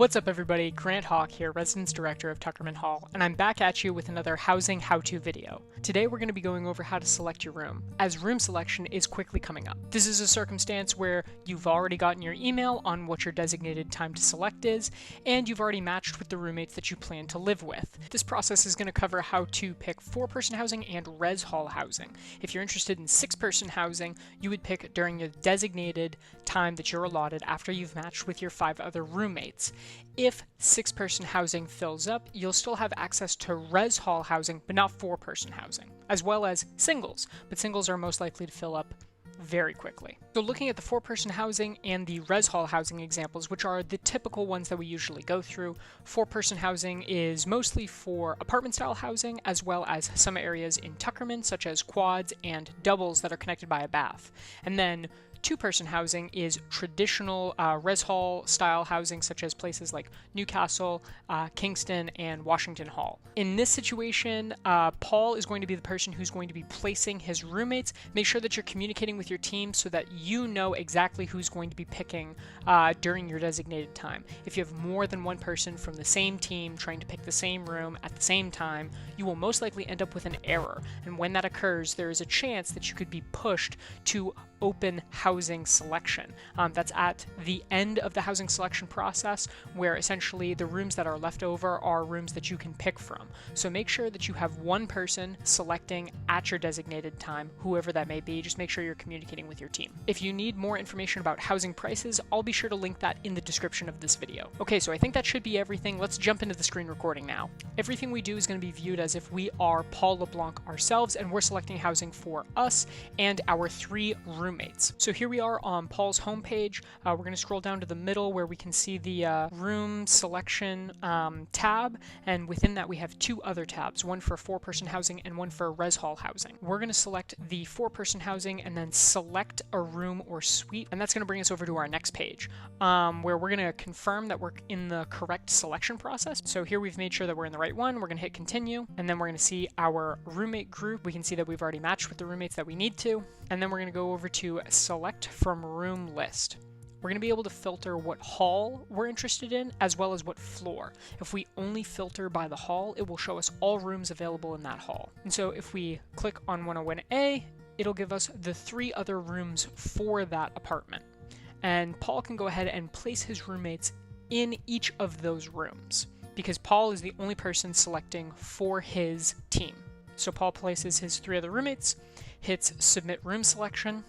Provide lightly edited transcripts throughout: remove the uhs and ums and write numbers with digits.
What's up everybody, Grant Hawk here, Residence Director of Tuckerman Hall, and I'm back at you with another housing how-to video. Today we're going to be going over how to select your room, as room selection is quickly coming up. This is a circumstance where you've already gotten your email on what your designated time to select is, and you've already matched with the roommates that you plan to live with. This process is going to cover how to pick 4-person housing and res hall housing. If you're interested in 6-person housing, you would pick during your designated time that you're allotted after you've matched with your 5 other roommates. If 6-person housing fills up, you'll still have access to res hall housing, but not 4-person housing, as well as singles, but singles are most likely to fill up very quickly. So looking at the 4-person housing and the res hall housing examples, which are the typical ones that we usually go through, 4-person housing is mostly for apartment style housing, as well as some areas in Tuckerman, such as quads and doubles that are connected by a bath. And then 2-person housing is traditional res hall style housing, such as places like Newcastle, Kingston, and Washington Hall. In this situation, Paul is going to be the person who's going to be placing his roommates. Make sure that you're communicating with your team so that you know exactly who's going to be picking during your designated time. If you have more than one person from the same team trying to pick the same room at the same time, you will most likely end up with an error. And when that occurs, there is a chance that you could be pushed to open housing selection. That's at the end of the housing selection process, where essentially the rooms that are left over are rooms that you can pick from. So make sure that you have one person selecting at your designated time, whoever that may be. Just make sure you're communicating with your team. If you need more information about housing prices, I'll be sure to link that in the description of this video. Okay, so I think that should be everything. Let's jump into the screen recording now. Everything we do is going to be viewed as if we are Paul LeBlanc ourselves, and we're selecting housing for us and our 3 roommates. So here we are on Paul's homepage. We're going to scroll down to the middle where we can see the room selection tab, and within that we have 2 other tabs, one for 4-person housing and one for res hall housing. We're going to select the 4-person housing and then select a room or suite, and that's going to bring us over to our next page, where we're going to confirm that we're in the correct selection process. So here we've made sure that we're in the right one. We're going to hit continue, and then we're going to see our roommate group. We can see that we've already matched with the roommates that we need to, and then we're going to go over to select from room list. We're going to be able to filter what hall we're interested in, as well as what floor. If we only filter by the hall, it will show us all rooms available in that hall. And so if we click on 101A, it'll give us the 3 other rooms for that apartment. And Paul can go ahead and place his roommates in each of those rooms, because Paul is the only person selecting for his team. So Paul places his 3 other roommates, hits submit room selection,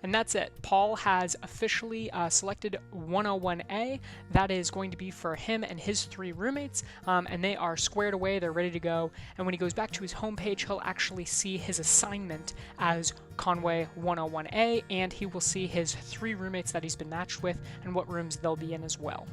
and that's it. Paul has officially selected 101A. That is going to be for him and his 3 roommates, and they are squared away, they're ready to go. And when he goes back to his homepage, he'll actually see his assignment as Conway 101A, and he will see his 3 roommates that he's been matched with and what rooms they'll be in as well.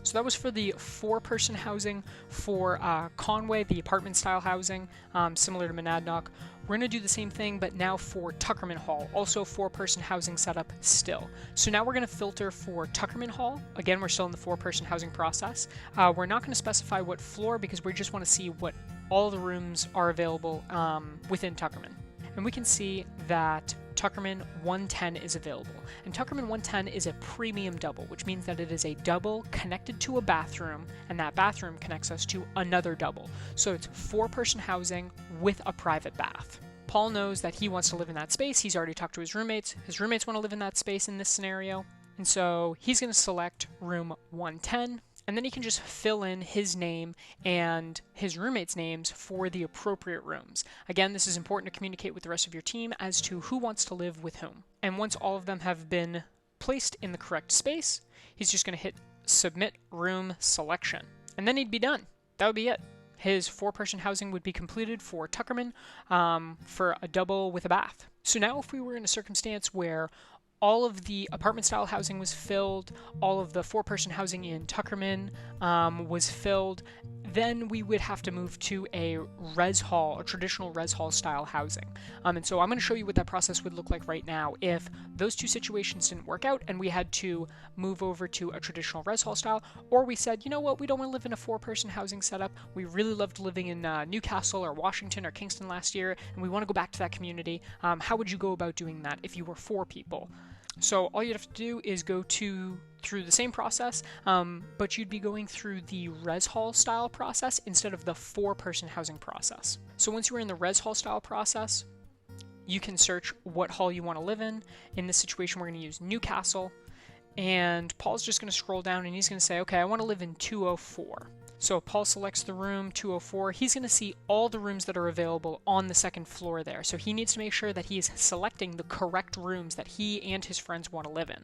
So that was for the 4-person housing for Conway, the apartment style housing, similar to Monadnock. We're going to do the same thing, but now for Tuckerman Hall, also 4-person housing setup still. So now we're going to filter for Tuckerman Hall. Again, we're still in the 4-person housing process. We're not going to specify what floor, because we just want to see what all the rooms are available within Tuckerman. And we can see that Tuckerman 110 is available. And Tuckerman 110 is a premium double, which means that it is a double connected to a bathroom, and that bathroom connects us to another double. So it's 4-person housing with a private bath. Paul knows that he wants to live in that space. He's already talked to his roommates. His roommates want to live in that space in this scenario. And so he's going to select room 110. And then he can just fill in his name and his roommates' names for the appropriate rooms. Again, this is important to communicate with the rest of your team as to who wants to live with whom. And once all of them have been placed in the correct space, he's just going to hit submit room selection. And then he'd be done. That would be it. His 4-person housing would be completed for Tuckerman for a double with a bath. So now if we were in a circumstance where all of the apartment-style housing was filled, all of the 4-person housing in Tuckerman was filled, then we would have to move to a res hall, a traditional res hall style housing. And so I'm going to show you what that process would look like right now if those 2 situations didn't work out and we had to move over to a traditional res hall style, or we said, you know what, we don't want to live in a 4-person housing setup. We really loved living in Newcastle or Washington or Kingston last year, and we want to go back to that community. How would you go about doing that if you were 4 people? So all you have to do is go to through the same process, but you'd be going through the res hall style process instead of the 4-person housing process. So once you are in the res hall style process, you can search what hall you want to live in. In this situation, we're going to use Newcastle, and Paul's just going to scroll down and he's going to say, okay, I want to live in 204. So Paul selects the room 204. He's going to see all the rooms that are available on the second floor there. So he needs to make sure that he is selecting the correct rooms that he and his friends want to live in.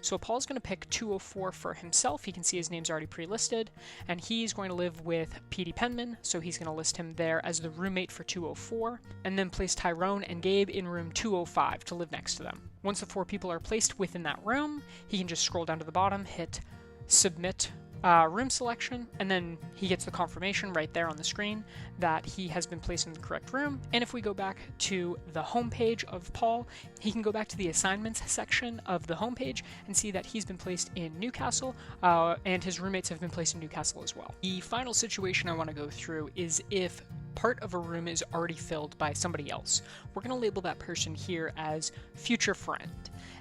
So Paul's going to pick 204 for himself. He can see his name's already pre-listed, and he's going to live with Petey Penman, so he's going to list him there as the roommate for 204, and then place Tyrone and Gabe in room 205 to live next to them. Once the 4 people are placed within that room, he can just scroll down to the bottom, hit submit room selection, and then he gets the confirmation right there on the screen that he has been placed in the correct room. And if we go back to the home page of Paul, he can go back to the assignments section of the home page and see that he's been placed in Newcastle, and his roommates have been placed in Newcastle as well. The final situation I want to go through is if part of a room is already filled by somebody else. We're going to label that person here as future friend.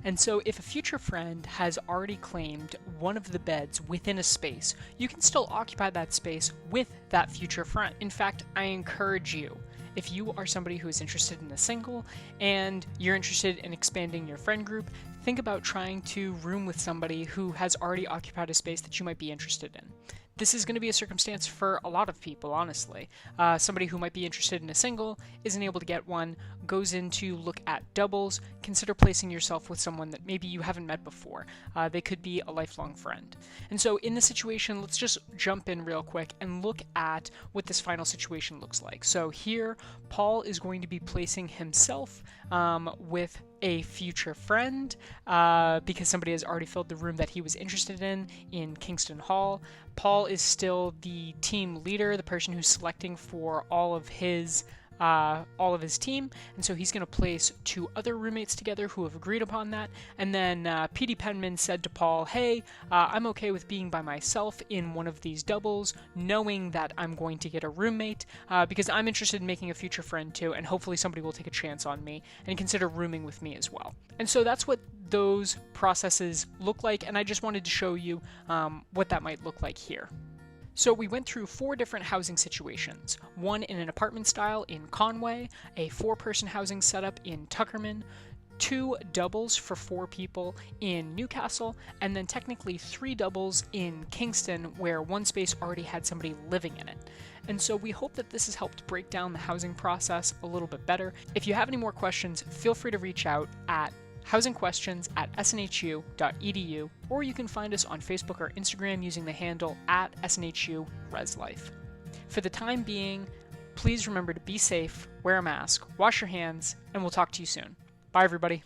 And so if a future friend has already claimed one of the beds within a space, you can still occupy that space with that future friend. In fact, I encourage you, if you are somebody who is interested in a single and you're interested in expanding your friend group, think about trying to room with somebody who has already occupied a space that you might be interested in. This is going to be a circumstance for a lot of people, honestly. Somebody who might be interested in a single, isn't able to get one, goes in to look at doubles, consider placing yourself with someone that maybe you haven't met before. They could be a lifelong friend. And so in this situation, let's just jump in real quick and look at what this final situation looks like. So here, Paul is going to be placing himself with a future friend because somebody has already filled the room that he was interested in Kingston Hall. Paul is still the team leader, the person who's selecting for all of his team, and so he's going to place 2 other roommates together who have agreed upon that. And then Petey Penman said to Paul, hey, I'm okay with being by myself in one of these doubles, knowing that I'm going to get a roommate, because I'm interested in making a future friend too, and hopefully somebody will take a chance on me and consider rooming with me as well. And so that's what those processes look like, and I just wanted to show you what that might look like here. So we went through 4 different housing situations, one in an apartment style in Conway, a 4-person housing setup in Tuckerman, 2 doubles for 4 people in Newcastle, and then technically 3 doubles in Kingston where one space already had somebody living in it. And so we hope that this has helped break down the housing process a little bit better. If you have any more questions, feel free to reach out at housingquestions@snhu.edu, or you can find us on Facebook or Instagram using the handle @SNHUResLife. For the time being, please remember to be safe, wear a mask, wash your hands, and we'll talk to you soon. Bye, everybody.